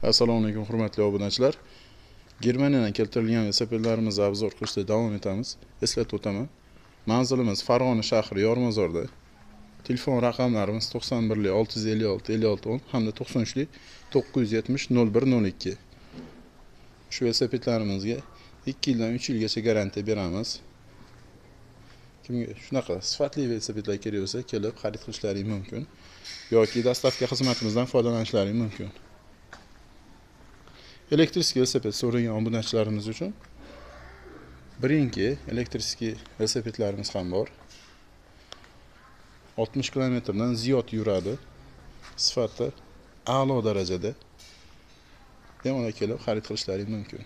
Assalomu alaykum hurmatli obunachilar. Germaniyadan keltirilgan velosipedlarimizni obzor qilishda davom etamiz. Eslatib o'taman. Manzilimiz Farg'ona shahri Yormozorda. Telefon raqamlarimiz 91 656 56 10 hamda 93 970 0102. Shu velosipedlarimizga 2 yildan 3 yilgacha garantiya beramiz. Kimga shunaqa sifatli velosipedlar kerak bo'lsa, kelib xarid qilishlaring mumkin yoki dastavka xizmatimizdan foydalanishlaring mumkin. Elektrический velosiped so'ragan obunachilarimiz uchun birinchi elektrический velosipedlarimiz ham bor. 60 kilometrdan ziyod yuradi. Sifati a'lo darajada. Bemalol kelib xarid qilishlaring mumkin.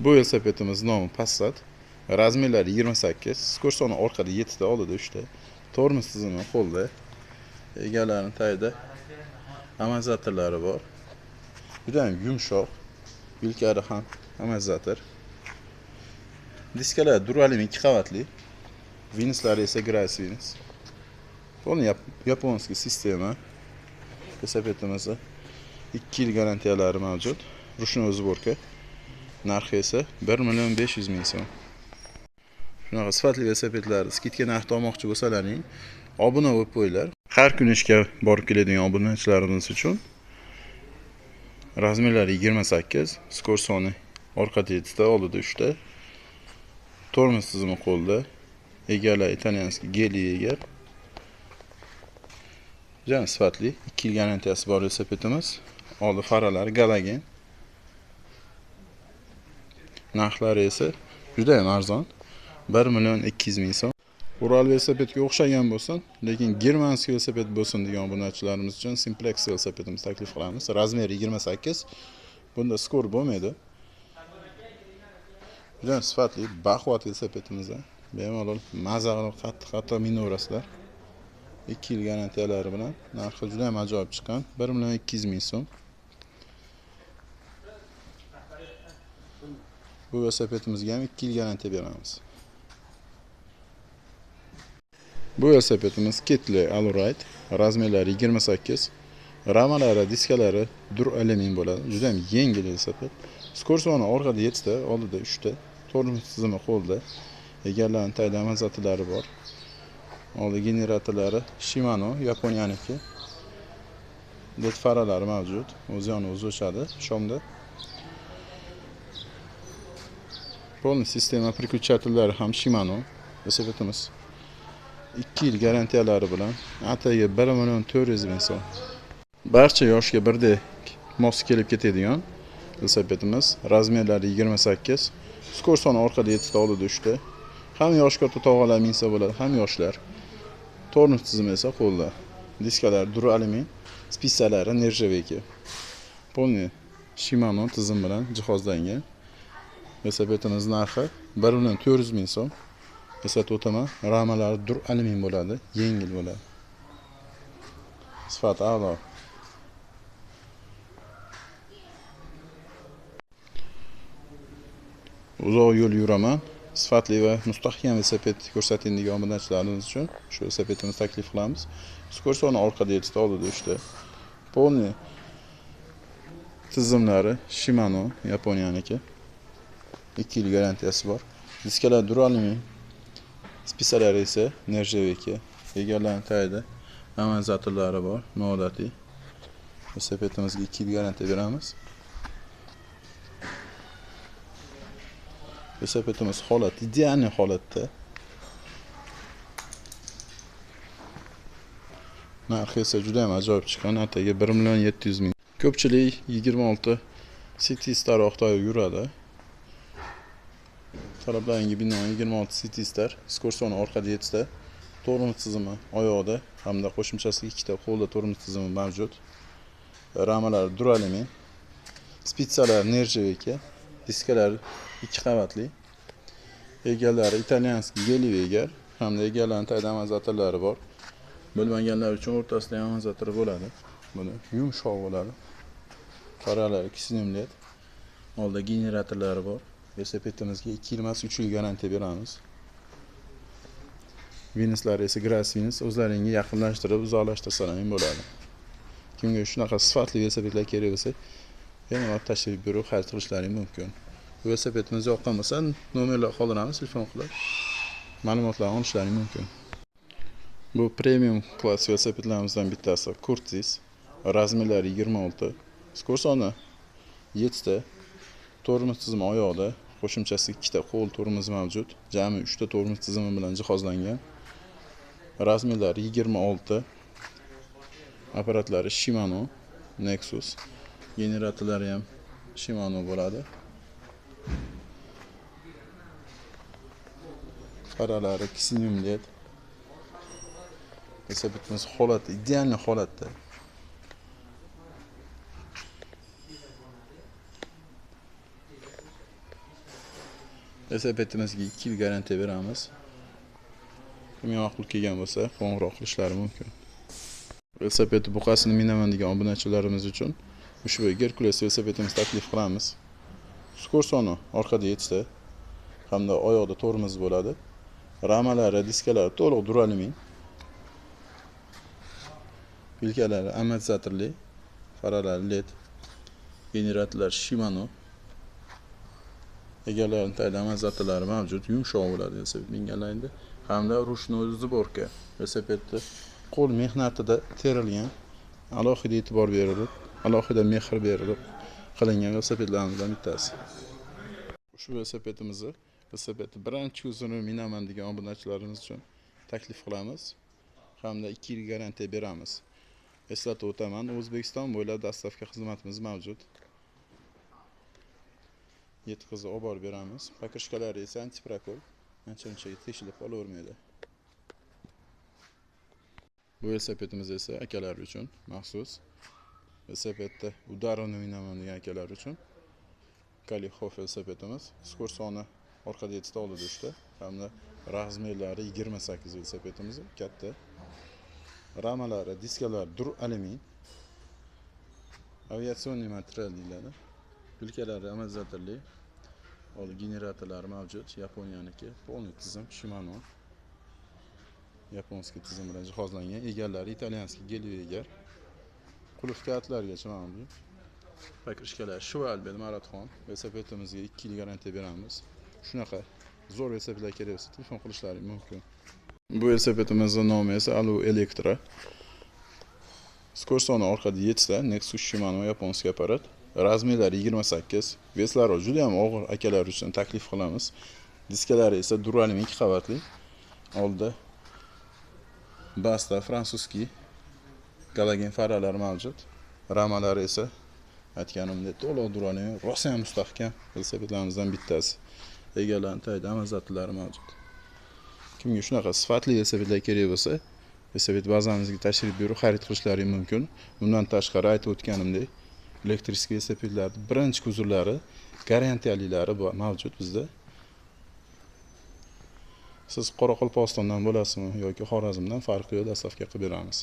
Bu velosipedimiz nomi Passat. Razmerlari 28, skor soni orqada 7 ta, oldida 3 ta. Tormoz tizimi qo'lda. Egalarining tagida amortizatorlari bor. Juda ham yumshoq. Yelkari ham amortizator. Diskalar duralin 2 qavatli. Vinuslari esa Gras Vinus. Buni yaponskiy sistema. Velosipedimizda 2 yil garantiyalari mavjud. Ruchnoy сборка. Narxi esa 1 500 000 so'm. Shunaqa sifatli velosipedlarni skidga narxda olmoqchi bo'lsalaring, obuna bo'lib qo'yinglar. Har kun ishga borib keladigan obunachilarimiz uchun razmerlari 28, skor soni orqada 7 ta, oldida 3 ta. Tormoz tizimi qo'lda. Egalar italyanskiy geli egar. Juda sifatli 2 yil garantiyasi bor velosipedimiz. Oldi faralari Galagen. Narxlari esa juda ham arzon. 1 200 000 so'm. Ural velosipedga o'xshagan bo'lsin, lekin germanskiy velosiped bo'lsin degan obunachilarimiz uchun Simplex velosipedimizni taklif qilamiz. Razmeri 28. Bunda skor bo'lmaydi. Juda sifatli, baquvvat velosipedimiz. Bemalol maza qilib qattiq minovrasizlar. 2 yil garantiyalari bilan narxi juda ham ajoyib chiqqan. 1 200 000 so'm. Bu velosipedimizga ham 2 yil garantiya beramiz. Bu velosipedimiz Ketley Allroyd, razmerlari 28, ramalari, diskalari dur alyumin bo'ladi. Juda ham yengil velosiped. Skor soni orqada 7 ta, oldida 3 ta. Tormoz tizimi qo'lda. Egarlarning tagida amortizatorlari bor. Oldi generatorlari Shimano, Yaponiyaniki. LED faralari mavjud. O'zi yonib o'zi o'chadi shomda. Полный sistema приключательlari ham Shimano. Velosipedimiz 2 yil garantiyalari bilan ataga 1 400 000 so'm. Barcha yoshga birdek mos kelib ketadigan velosipedimiz. Razmerlari 28, skor soni orqada 7 ta, oldida 3 ta. Ham yosh katta tog'alar minsa bo'ladi, ham yoshlar. Tormoz tizimi esa qo'lda. Diskalar dur alyumin, spissalari nержавейки. Полный Shimano tizim bilan jihozlangan. Velosipedimiz narxi 1 400 000 so'm. Eslatib o'taman, ramalari dur alyumin bo'ladi, yengil bo'ladi. Sifat a'lo. Uzoq yo'l yuraman. Sifatli va mustahkam velosiped ko'rsating degan obunachilarimiz uchun shu velosipedimizni taklif qilamiz. Skor soni orqada 7 ta, oldida 3 ta. Полный tizimlari Shimano, Yaponiyaniki. 2 yil garantiyasi bor. Diskalar dur alyumin. Spissalari esa nержавейки. Egarlarning tagida amortizatorlari bor, noodatiy. Velosipedimizga 2 yil garantiya beramiz. Velosipedimiz holati ideal holatda. Narxi esa juda ham ajoyib chiqqan, ataga 1 700 000. Ko'pchilik 26 City Star Xitoyda yuradi. Talablarga binoan 26 City Star, skor soni orqada 7 ta, tormoz tizimi oyoqda hamda qo'shimchasiga 2 ta qo'lda tormoz tizimi mavjud. Ramalari dur alyumin, spitsalar nержавейки, diskalar 2 qavatli. Egalari italyanskiy geli egar hamda egarlarning tagida amortizatorlari bor. Bilmaganlar uchun o'rtasida amortizator bo'ladi. Buni yumshoq bo'ladi. Faralari kislem LED. Oldida generatorlari bor. Velosipedimizga 2 yil emas 3 yil garantiya beramiz. Vinuslari esa Gras Vinus, o'zlaringga yaqinlashtirib uzoqlashtirsalar ham bo'ladi. Kimga shunaqa sifatli velosipedlar kerak bo'lsa, bemalol tashrif buyurib xarid qilishlaring mumkin. Velosipedimiz yoqqan bo'lsa, nomerlar qoldiramiz, telefon qilib ma'lumotlarni olishlaring mumkin. Bu premium klass velosipedlarimizdan bittasi Curtis. Razmerlari 26, skor soni 7 ta, tormoz tizimi oyoqda, qo'shimchasi 2 ta qo'l tormozi mavjud. Jami 3 ta tormoz tizimi bilan jihozlangan. Razmerlari 26, apparatlari Shimano Nexus, generatorlari ham Shimano bo'ladi. Faralari Xenium LED. Velosipedimiz holati ideal holatda. Velosipedimizga 2 yil garantiya beramiz. Kimga ma'qul kelgan bo'lsa, qo'ng'iroq qilishlari mumkin. Velosiped buqasini minaman degan obunachilarimiz uchun ushbu Hercules velosipedimizni taklif qilamiz. Skor soni orqada 7 ta hamda oyoqda tormoz bo'ladi. Ramalari, diskalari to'liq duralumin. Bilkalari amortizatorli, faralari LED, generatorlar Shimano. Egalarining tayinli amortizatorlari mavjud, yumshoq bo'ladi velosiped minganlarida. Hamda ruchnoy sborka. Velosipedni qo'l mehnatida terilgan, alohida e'tibor berilib, alohida mehr berilib qilingan velosipedlarimizdan bittasi. Ushbu velosipedimizni birinchi uzuni minaman degan obunachilarimiz uchun taklif qilamiz hamda 2 yil garantiya beramiz. Eslatib o'taman, O'zbekiston bo'ylab dastavka xizmatimiz mavjud. Yetkazib olib borib beramiz. Pokrishkalari esa antiprokol, ancha-munchaga teshilib qolavermaydi. Bu velosipedimiz esa akalar uchun maxsus. Velosipedda udarini minaman degan akalar uchun Kalixov velosipedimiz. Skor soni orqada 7 ta, oldida 3 ta hamda razmerlari 28 velosipedimiz katta. Ramalari, diskalari dur alyumin. Aviatsion material deyiladi. Bilkalari amortizatorli. Generatorlari mavjud. Yaponiyaniki polniy tizim Shimano. Yaponskiy tizim bilan jihozlangan. Egalari italyanskiy Gelviger. Qulf kartlargacha mavjud. Pokrishkalar Cheval Marathon. Velosipedimizga 2 yil garantiya beramiz. Shunaqa zo'r velosipedlar kerak bo'lsa, telefon qilishlaring mumkin. Bu velosipedimizning nomi esa Alu Electra. Skor soni orqada 7 ta, Nexus Shimano yaponskiy apparat. Razmerlari 28, veslari juda ham og'ir akalar uchun taklif qilamiz. Diskalari esa Duralum 2 qavatli. Oldida Basta fransuzskiy Galagen faralari mavjud. Ramalari esa aytganimdek to'liq Duralum, rosa ham mustahkam velosipedlarimizdan bittasi. Egalarining tayinli amortizatorlari mavjud. Kimga shunaqa sifatli velosipedlar kerak bo'lsa, velosiped bazamizga tashrif buyurib xarid qilishlaring mumkin. Bundan tashqari aytib o'tganimdek, elektrik velosipedlarning birinchi kuzovlari, garantiyalilari mavjud bizda. Siz Qoraqalpog'istondan bo'lasizmi yoki Xorazmdan, farqi yo'q, dastavka qilib beramiz.